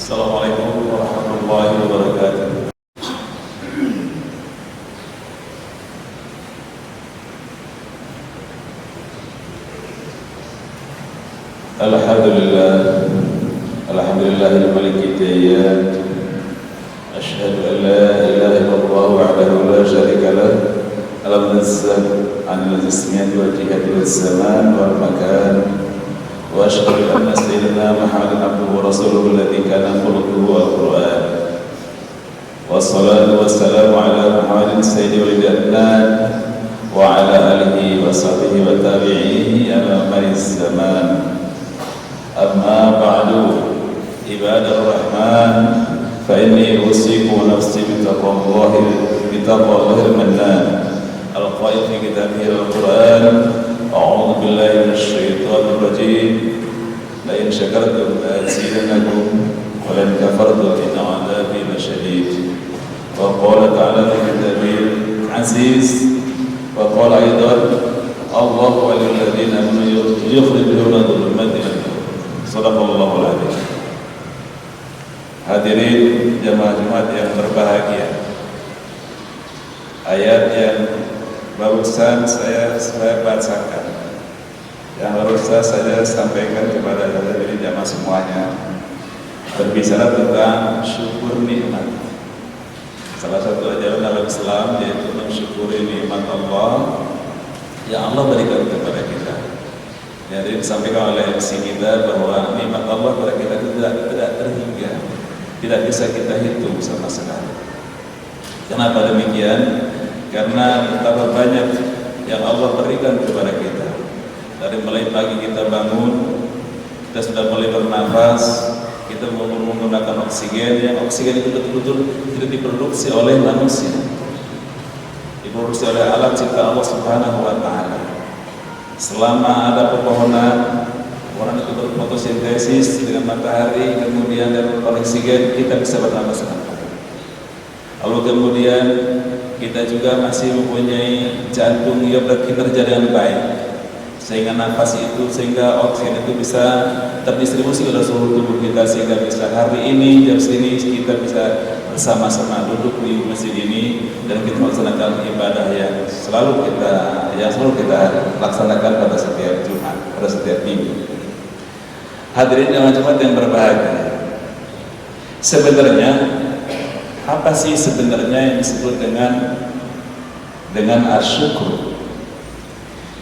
Assalamualaikum warahmatullahi wabarakatuh. Alhamdulillahil maliki tayyib. Asyhadu an la ilaha illallah wahdahu la syarika lah. Al-munazzah 'anil jismiyati wal jihati was zaman wal makan. Wa asyhadu anna sayyidina Muhammadan abduhu wa rasuluhu alladzi kana khuluquhu al-Qur'an. Wassalatu wassalamu ala Muhammadin sayyidil adnan wa ala alihi wa sahbihi wa tabi'ihi ala maris zaman. Amma ba'du, ibadah rahman, fa inni usikum nafsi bitaqwallahil mannan al-qaid fi kitabihil Qur'an. A'udzu billahi minasyaitonir rajim. La in syakartum la azidannakum wa la in kafartum inna 'adzabi lasyadid. Wa qala ta'ala fi kitabil aziz wa qala aidan Allahu waliyul ladzina amanu yukhrijuhum dhulumati ila nur. Sadaqallahul adzim. Hadirin jamaah Jumat yang berbahagia, ayat yang barusan saya bacakan, yang barusan saya sampaikan kepada hadirin jamaah semuanya, berbicara tentang syukur nikmat. Salah satu ajaran dalam Islam yaitu mensyukuri nikmat Allah yang Allah berikan kepada kita. Jadi disampaikan oleh MC kita bahwa nikmat Allah kepada kita itu tidak terhingga, tidak bisa kita hitung sama sekali. Kenapa demikian? Karena betapa banyak yang Allah berikan kepada kita. Dari mulai pagi kita bangun, kita sudah mulai bernafas, kita menggunakan oksigen, yang oksigen itu betul-betul tidak diproduksi oleh manusia, diproduksi oleh alat cipta Allah Subhanahu wa Ta'ala. Selama ada pepohonan itu berfotosintesis dengan matahari, kemudian dari oksigen kita bisa bernafas. Lalu kemudian kita juga masih mempunyai jantung yang bekerja dengan baik, sehingga sehingga oksigen itu bisa terdistribusi ke seluruh tubuh kita, sehingga bisa hari ini jam segini kita bisa bersama-sama duduk di masjid ini dan kita melaksanakan ibadah yang selalu kita laksanakan pada setiap Jumat, pada setiap minggu. Hadirin jamaah Jumat yang berbahagia, sebenarnya apa sih sebenarnya yang disebut dengan asyukur?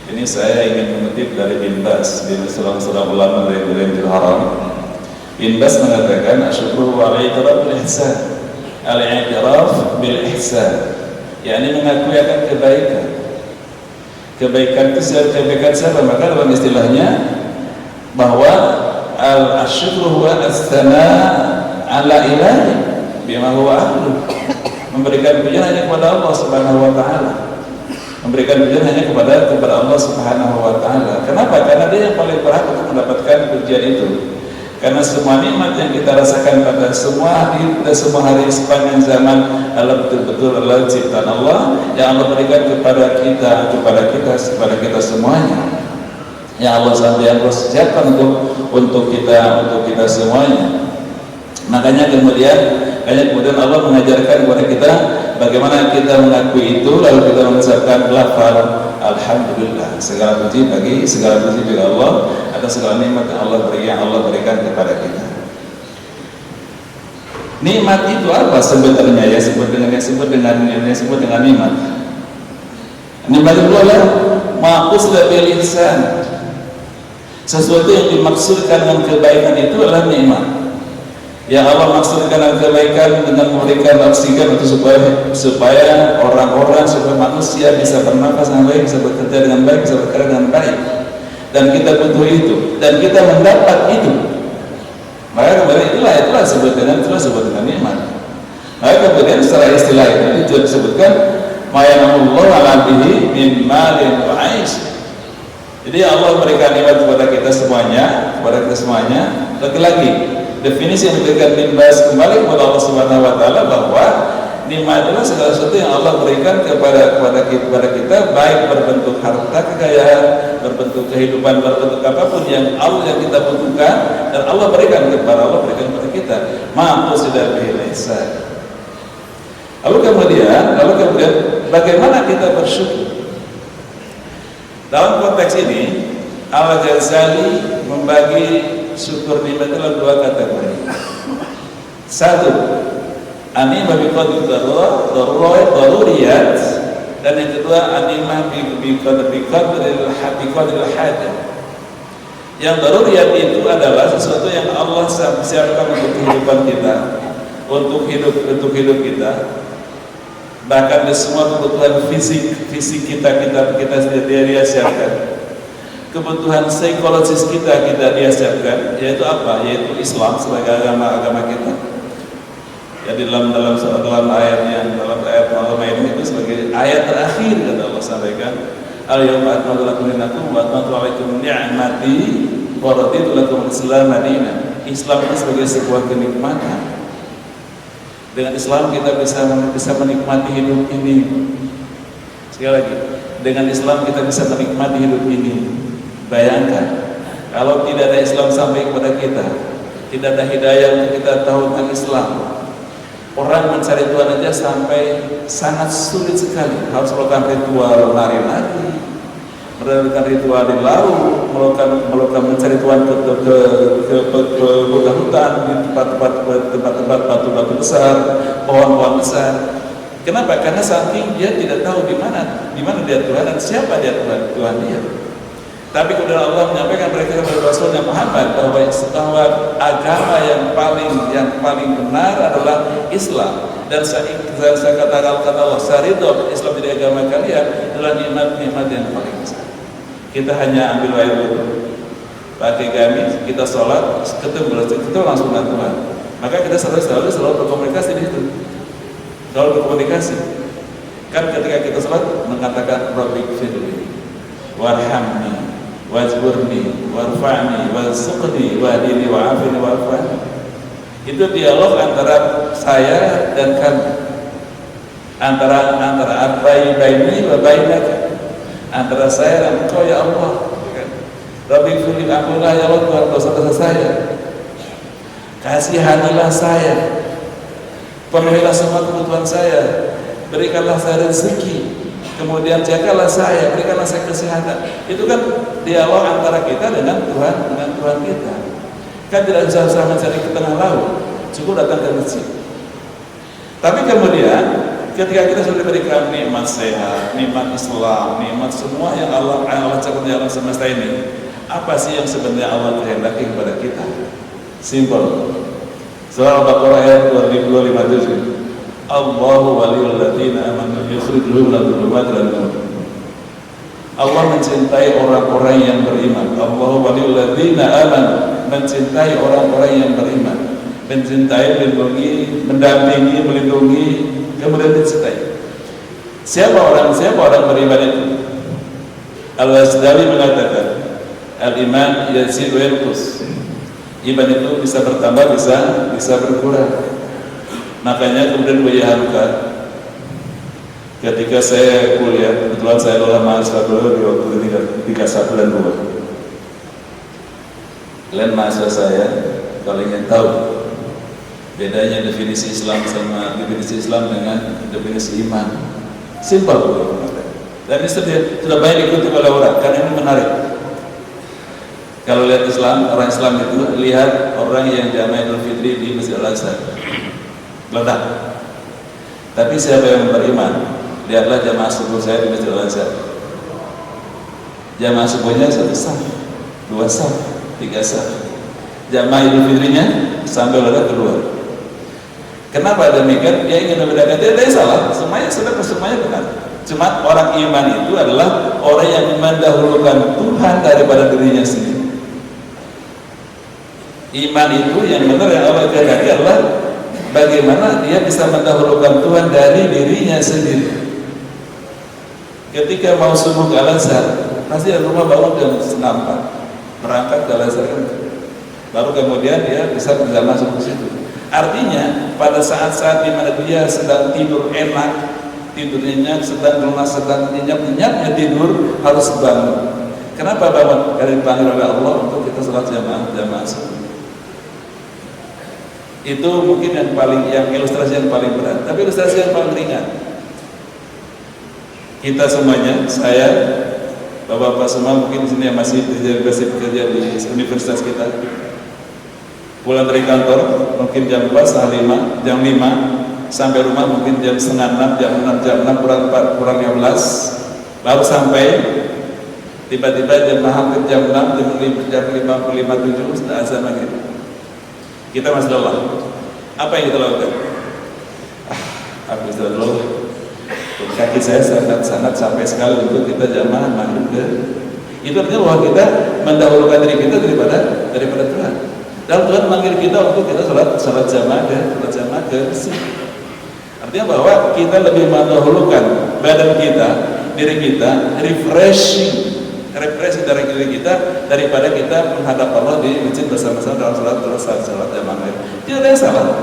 Ini saya ingin mengutip dari Bin Baz, di seorang ulama dari Bulughul Haram. Bin Baz mengatakan asyukur wa al-i'tiraf bil ihsan. Al-i'tiraf bil ihsan, yakni mengakui akan kebaikan. Kebaikan itu kebaikan siapa? Maka dalam istilahnya bahwa al-syukru huwa as-sana' ala ilahi bima huwa ahlu. Memberikan pujian hanya kepada Allah Subhanahu wa Ta'ala, memberikan pujian hanya kepada Allah Subhanahu wa Ta'ala. Kenapa? Karena dia yang paling berhak untuk mendapatkan pujian itu. Karena semua nikmat yang kita rasakan pada semua hari sepanjang zaman adalah betul-betul adalah ciptaan Allah yang Allah berikan kepada kita semuanya. Yang Allah siapkan untuk kita semuanya. Makanya kemudian Allah mengajarkan kepada kita bagaimana kita mengakui itu, lalu kita mengucapkan lafaz alhamdulillah, segala puji bagi Allah atas segala nikmat yang Allah berikan kepada kita. Nikmat itu apa sebenarnya? Yang disebut dengan nikmat. Nikmat itu adalah maqsud bil insan. Sesuatu yang dimaksudkan dengan kebaikan itu adalah nikmat. Yang Allah maksudkan dengan kebaikan dengan memberikan oksigen itu supaya manusia bisa bernafas dengan baik, bisa bekerja dengan baik, bisa bekerja dengan baik. Dan kita butuh itu, dan kita mendapat itu. Maka kemudian itulah disebut dengan nikmat. Maka kemudian secara istilah itu disebutkan mayanamullah ala bihi min malin wa aish. Jadi Allah memberikan nikmat kepada kita semuanya. Lagi-lagi definisi yang diberikan Bin Baz kembali kepada Allah Subhanahu wa Ta'ala bahwa Nikmat adalah segala sesuatu yang Allah berikan kepada kita, baik berbentuk harta kekayaan, berbentuk kehidupan, berbentuk apapun yang kita butuhkan, dan Allah berikan kepada kita. Ma qusida bihi ihsan. Lalu kemudian bagaimana kita bersyukur? Dalam konteks ini Al-Ghazali membagi syukur nikmat dalam dua kategori. Satu, animah biqadri daruriyat, dan yang kedua animah biqadril hajat. Yang daruriyat itu adalah sesuatu yang Allah siapkan untuk kehidupan kita, untuk hidup kita. Bahkan di semua kebutuhan fisik kita dia siapkan. Kebutuhan psikologis kita dia siapkan, yaitu apa? Yaitu Islam sebagai agama kita. Ya, dalam ayat ini itu sebagai ayat terakhir kata Allah sampaikan, al-yawma akmaltu lakum dinakum wa atmamtu 'alaikum ni'mati wa raditu lakum al-Islam dinan. Islam itu sebagai sebuah kenikmatan. Dengan Islam kita bisa menikmati hidup ini. Sekali lagi, dengan Islam kita bisa menikmati hidup ini. Bayangkan, kalau tidak ada Islam sampai kepada kita, tidak ada hidayah untuk kita tahu tentang Islam, orang mencari Tuhan aja sampai sangat sulit sekali. Harus melakukan ritual lari-lari, melakukan ritual di laut, melakukan mencari Tuhan ke hutan, di tempat-tempat batu-batu besar, pohon-pohon besar. Kenapa? Karena saking dia tidak tahu di mana dia Tuhan dan siapa dia Tuhan dia. Tapi kemudian Allah menyampaikan mereka kepada Rasulnya Muhammad bahwa agama yang paling benar adalah Islam. Dan saya kata Allah, "Saridho Islam jadi agama kalian adalah nikmat-nikmat yang paling besar." Kita hanya ambil air wudhu, pakai gamis, kita sholat, ketemu langsung dengan Tuhan. Maka kita selalu berkomunikasi di situ. Selalu berkomunikasi. Kan ketika kita sholat mengatakan Rabbighfirli warhamni wajburni warfa'ni warzuqni wahdini wa'afini wa'afani. Itu dialog antara saya dan kamu, antara baini wa bainaka, antara saya dan engkau ya Allah. Rabbighfirli, ampunilah ya Allah dosa-dosa saya, kasihanilah saya, penuhilah semua kebutuhan saya, berikanlah saya rezeki, kemudian jagalah saya, berikanlah saya kesehatan. Itu kan dialog antara kita dengan Tuhan kita. Kan tidak usah mencari ke tengah laut, cukup datang ke masjid. Tapi kemudian ketika kita sudah diberikan nikmat sehat, nikmat Islam, nikmat semua yang Allah cakap di alam semesta ini, apa sih yang sebenarnya Allah kehendaki kepada kita? Simpel. Surah Al-Baqarah ayat 2257. Allahu waliyul ladzina amanu yukhrijuhum minadh dhulumati ilan nur. Allah mencintai orang-orang yang beriman. Allahu waliyul ladzina amanu, mencintai orang-orang yang beriman. Mencintai, melindungi, mendampingi, melindungi, kemudian dicintai. Siapa orang beriman itu? Al-Ghazali mengatakan, al-iman yazidu wa yanqus. Iman itu bisa bertambah, bisa berkurang. Makanya kemudian Buya Hamka, ketika saya kuliah, kebetulan saya adalah mahasiswa dulu di waktu ketika 1 dan 2. Kalian mahasiswa saya, kalau ingin tahu bedanya definisi Islam sama definisi Islam dengan definisi iman, simpel. Dan ini sudah banyak dikutip oleh orang, karena ini menarik. Kalau lihat Islam, orang Islam itu lihat orang yang jamaah Idul Fitri di Masjid Al-Azhar, ledak. Tapi siapa yang beriman, lihatlah jamaah subuh saya di Masjid Al-Azhar. Jamaah subuhnya 1 saf, 2 saf, 3 saf. Jamaah Idul Fitrinya sambil ledak keluar. Kenapa demikian? Dia ingin membedakan. Tidak salah, semuanya benar. Cuma orang iman itu adalah orang yang mendahulukan Tuhan daripada dirinya sendiri. Iman itu yang benar yang Allah kehendaki adalah bagaimana dia bisa mendahulukan Tuhan dari dirinya sendiri. Ketika mau subuh ke Al-Azhar, pasti dari rumah bangun jam 4, berangkat ke Al-Azhar, baru kemudian dia bisa masuk ke situ. Artinya pada saat-saat di mana dia sedang tidur enak, tidur nyenyak, sedang lemas, sedang nyenyak-nyenyaknya tidur, harus bangun. Kenapa bangun? Karena dipanggil oleh Allah untuk kita sholat jamaah subuh. Itu mungkin yang ilustrasi yang paling berat, tapi ilustrasi yang paling ringan. Kita semuanya, saya, bapak-bapak semua mungkin di sini yang masih bekerja di universitas kita, pulang dari kantor mungkin jam 4, setengah 5, jam 5 sampai rumah mungkin jam setengah 6, jam 6 kurang 15, baru sampai tiba-tiba hampir jam 6, jam 5:57 sudah azan maghrib. Kita masih lelah. Apa yang kita lakukan? Aku sudah lelah. Kaki saya sangat sampai sekali untuk kita jamaah maghrib. Itu artinya bahwa kita mendahulukan diri kita daripada Tuhan. Dan Tuhan memanggil kita untuk kita sholat jamaah ke sini. Artinya bahwa kita lebih mendahulukan badan kita, diri kita, refreshing dari diri kita daripada kita menghadap Allah di masjid bersama-sama dalam sholat jamaah. Tidak ada yang salah.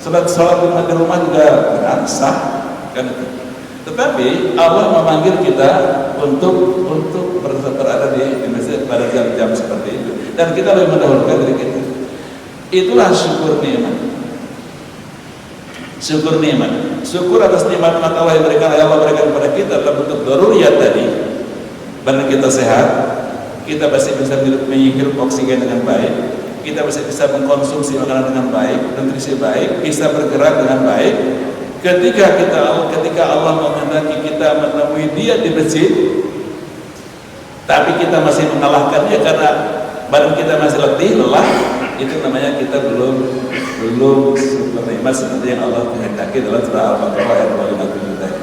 Sholat di rumah juga benar, sah, kan itu. Tetapi Allah memanggil kita untuk berada di masjid pada jam-jam seperti itu, dan kita lebih mendahulukan diri kita. Itulah syukur nikmat. Syukur nikmat. Syukur atas nikmat Allah yang Allah berikan kepada kita dalam bentuk daruriyat tadi. Badan kita sehat, kita pasti bisa menghirup oksigen dengan baik, kita pasti bisa mengkonsumsi makanan dengan baik, nutrisi baik, bisa bergerak dengan baik. Ketika Allah menghendaki kita menemui Dia di masjid, tapi kita masih mengalahkannya karena badan kita masih letih, lelah, itu namanya kita belum syukur nikmat seperti yang Allah kehendaki dalam surah Al-Baqarah ayat 57 tadi.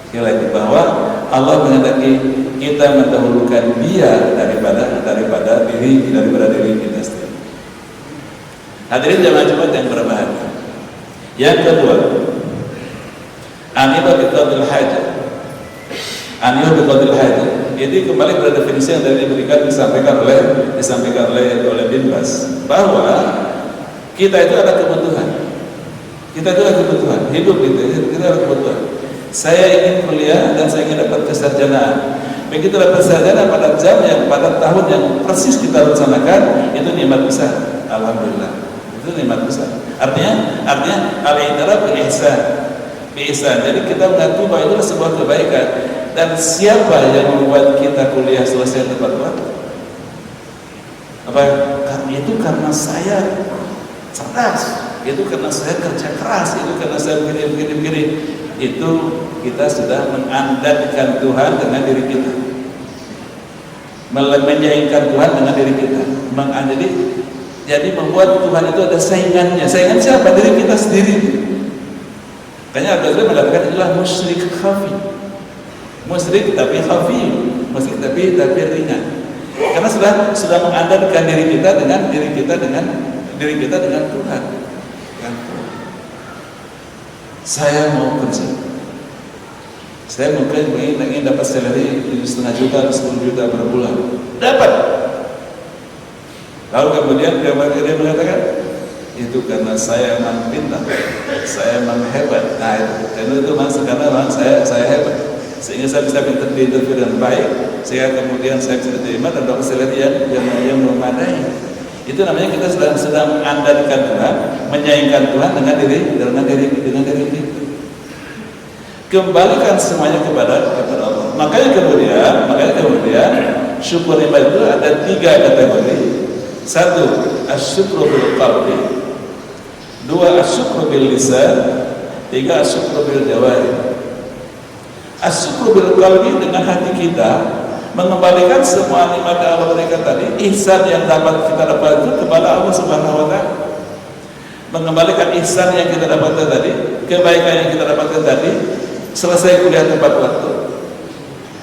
Sekali lagi bahwa Allah menghendaki kita mendahulukan Dia daripada diri kita sendiri. Hadirin jamaah Jumat yang berbahagia. Yang kedua, aniba biqadril hajah. Jadi kembali pada definisi yang tadi diberikan disampaikan oleh Bin Bas, bahwa kita itu ada kebutuhan. Hidup kita ada kebutuhan. Saya ingin kuliah dan saya ingin dapat kesarjanaan. Begitu dapat sarjana pada tahun yang persis kita rencanakan, itu nikmat besar. Alhamdulillah. Itu nikmat besar. Artinya al-i'tiraf bil ihsan. Jadi kita mengakui bahwa itu sebuah kebaikan. Dan siapa yang membuat kita kuliah selesai tepat waktu? Karena saya cerdas, itu karena saya kerja keras, itu karena saya begini. Itu kita sudah mengandatkan Tuhan dengan diri kita, menyaingkan Tuhan dengan diri kita. Jadi membuat Tuhan itu ada saingannya. Saingan siapa? Diri kita sendiri. Makanya Al-Ghazali mengatakan inilah musyrik khafi. Musyrik tapi khafi, musyrik tapi ringan. Karena sudah mengandalkan diri kita dengan Tuhan. Saya mau kerja. Saya mungkin ingin dapat salary 7,5 juta, 10 juta per bulan. Dapat. Lalu kemudian dia mengatakan, itu karena saya memang pintar, saya memang hebat. Nah itu karena saya hebat, sehingga saya bisa interview dengan baik, sehingga kemudian saya bisa diterima dan dapat salary yang memadai. Itu namanya kita sedang mengandalkan Tuhan, menyaingkan Tuhan dengan diri kita. Kembalikan semuanya kepada Allah. Makanya kemudian syukur nikmat itu ada 3 kategori. 1, asyukru bil qalbi. 2, asyukru bil lisan. 3, asyukru bil jawari. Asyukru bil qalbi, dengan hati kita mengembalikan semua nikmat yang Allah berikan tadi, ihsan yang kita dapat itu kepada Allah Subhanahu wa taala. Mengembalikan ihsan yang kita dapatkan tadi, kebaikan yang kita dapatkan tadi, selesai kuliah tepat waktu,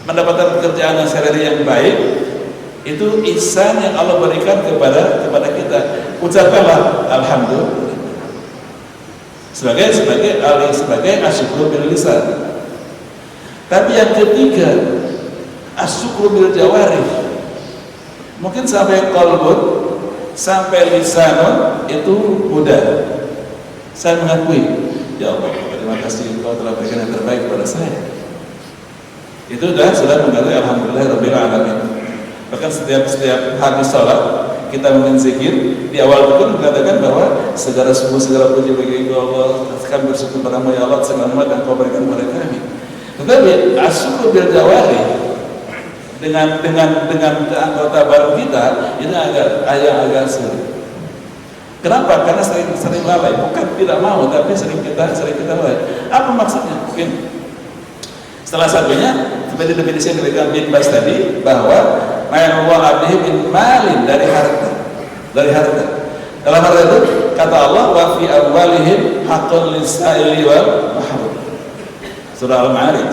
mendapatkan pekerjaan yang salary yang baik, itu ihsan yang Allah berikan kepada kita. Ucapkanlah alhamdulillah sebagai asyukru bil lisan. Tapi yang ketiga, asyukru bil jawarih. Mungkin sampai qalbun, sampai lisanun itu mudah. Saya mengakui, ya Allah, terima kasih Engkau telah berikan yang terbaik kepada saya. Itu sudah mengakui alhamdulillahirabbil alamin. Bahkan setiap habis sholat kita menzikir, di awal itu mengatakan bahwa segala syukur, segala puji bagi Engkau Allah, kami bersyukur padamu ya Allah segala nikmat yang Kau berikan kepada kami. Tetapi asyukur bil jawari dengan anggota baru kita ini agak sulit. Kenapa? Karena sering lalai, bukan tidak mau, tapi sering kita lalai. Apa maksudnya? Mungkin salah satunya seperti definisi yang diberikan bin Bas tadi, bahwa ma'allah abdihi min malin, dari harta. Dalam harta itu kata Allah, wa fi amwalihim haqqun lis-sa'ili wal mahrum. Surah Al-Ma'arij.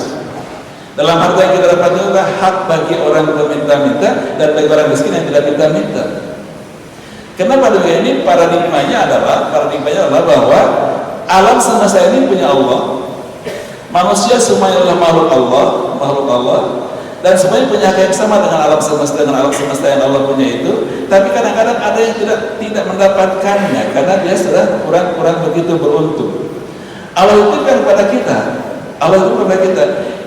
Dalam harta yang kita dapat itu hak bagi orang yang meminta-minta dan bagi orang miskin yang tidak minta-minta. Kenapa demikian? Ini paradigmanya adalah bahwa alam semesta ini punya Allah. Manusia semuanya adalah makhluk Allah, dan semuanya punya hak yang sama dengan alam semesta yang Allah punya itu. Tapi kadang-kadang ada yang tidak mendapatkannya karena dia sudah kurang begitu beruntung. Allah itu kan kepada kita.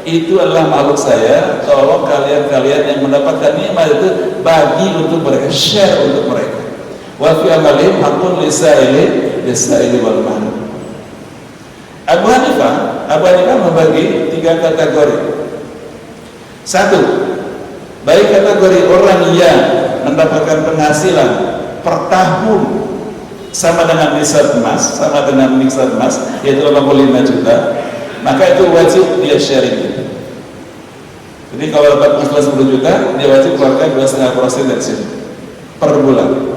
Itu adalah makhluk saya. Tolong kalian yang mendapatkan nikmat itu bagi untuk mereka, share untuk mereka. Wa fi amalihim haqqun lis-sa'ili wal mahrum. Abu Hanifah membagi 3 kategori. 1, baik kategori orang yang mendapatkan penghasilan per tahun sama dengan nisab emas, yaitu 85 juta, maka itu wajib dia sharing. Jadi kalau dapat penghasilan 10 juta, dia wajib keluarkan 2,5% dari sini per bulan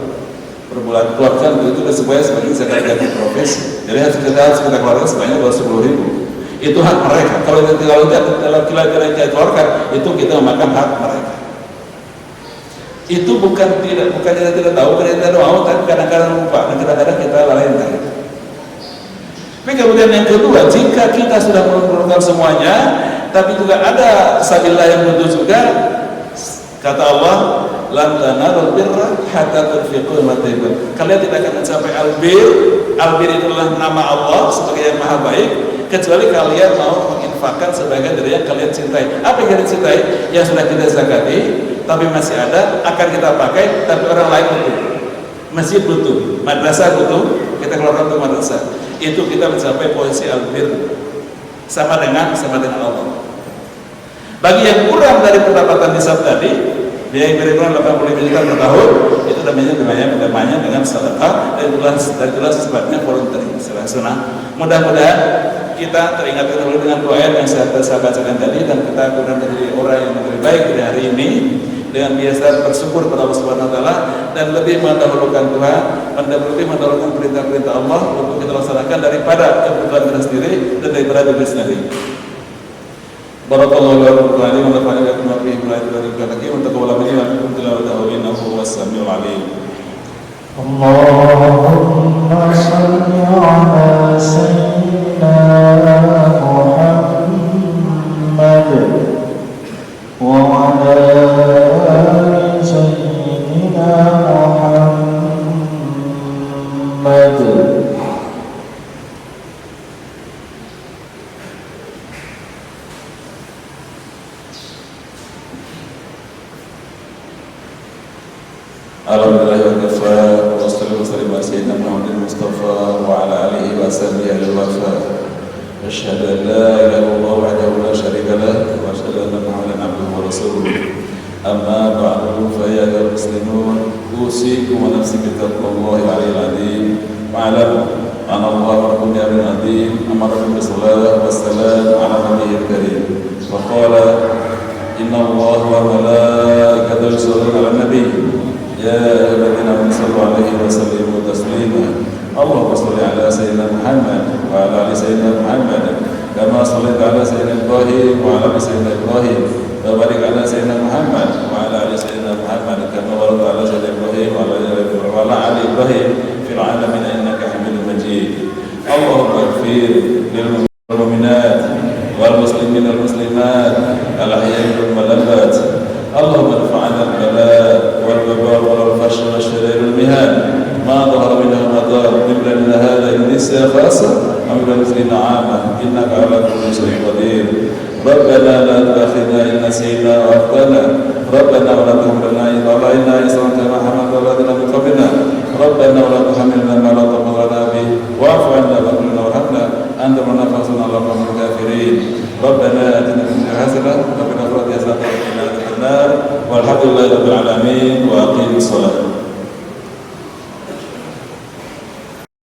keluarkan itu supaya sebagai zakat ganti profesi. Jadi harus kita keluarkan sebanyak 10.000. Itu hak mereka. Kalau kita keluarkan, itu kita memakan hak mereka. Itu bukan kita tidak tahu, kita tidak mau, tapi kadang-kadang lupa dan kadang-kadang kita lalaikan. Tapi kemudian yang kedua, jika kita sudah mengumpulkan semuanya, tapi juga ada sabillah yang butuh juga, kata Allah, lan tanalul birra hatta tunfiqu mimma tuhibbun. Kalian tidak akan mencapai albir. Albir itu adalah nama Allah sebagai yang maha baik, kecuali kalian mau menginfakkan sebagian dari yang kalian cintai. Apa yang kalian cintai? Yang sudah kita zakati, tapi masih ada, akan kita pakai, tapi orang lain butuh. Masjid butuh, madrasah butuh, kita keluarkan untuk madrasah. Itu kita mencapai posisi albir, sama dengan Allah. Bagi yang kurang dari pendapatan nisab tadi, dia yang berikan 85 juta per tahun, itu namanya dengan sedekah, dan itulah sebabnya voluntary, sunnah. Mudah-mudahan kita teringatkan dulu dengan doa yang saya bacakan tadi, dan kita kemudian menjadi orang yang lebih baik dari hari ini, dengan biasa bersyukur kepada Allah Subhanahu Wa Taala, dan lebih mendahulukan Tuhan, lebih mendahulukan perintah-perintah Allah untuk kita laksanakan daripada kebutuhan kita sendiri dan daripada diri sendiri. Barakallahu lakum wa nafa'ani bima fihi min ayati wa hakim wa taqabbal minni wa minkum tilawatahu innahu huwas samiul alim. Allahumma shalli ala sayyidina Muhammad wa ala ali sayyidina Muhammad. Alhamdulillah wa kafa wa sallallahu alaihi wa sallam Muhammadin Mustafa wa ala alihi wa sahbihi al-wafa. Asyhadu an la ilaha illallah wahdahu la syarika lah wa asyhadu anna Muhammadan abduhu wa rasuluh. Amma ba'du, fa ya ayyuhal muslimun, usikum wa nafsi bi taqwallahi al-'aliyyil 'azim. Wa'lamu anna Allah rabbun azim amara bis salati was salam ala nabiyyil karim. Wa qala inna Allah wa malaikatahu yusalluna 'alan nabiy. Ya ayyuhalladzina amanu sallu 'alaihi wa sallimu taslima. Allahumma shalli 'ala sayyidina Muhammad wa 'ala ali sayyidina Muhammad kama shallaita 'ala sayyidina Ibrahim wa 'ala ali sayyidina Ibrahim wa barik 'ala sayyidina Muhammad wa 'ala ali sayyidina Muhammad kama barakta 'ala sayyidina Ibrahim wa 'ala ali Ibrahim fil 'alamin innaka Hamidum Majid. Allahumma ighfir lil mu'minat wal muslimin wal muslimat al ahya'i wal amwat. Allahumma adfa'na al-bala wal waba wal fahsha wal syarr المهن ما ظهر منها وما بطن من بلادنا هذا النساء خاصة ومن بلاد المسلمين عامة إنك على كل شيء قدير. ربنا لا تؤاخذنا إن نسينا وأخطأنا ربنا ولا تحملنا علينا إصرا كما حملت على الذين من قبلنا ربنا ولا تحملنا ما لا طاقة لنا به واعف عنا واغفر لنا وارحمنا أنت مولانا فانصرنا على القوم الكافرين. ربنا آتنا في الدنيا حسنة وفي الآخرة حسنة وقنا عذاب النار والحمد لله رب العالمين وأقيموا الصلاة.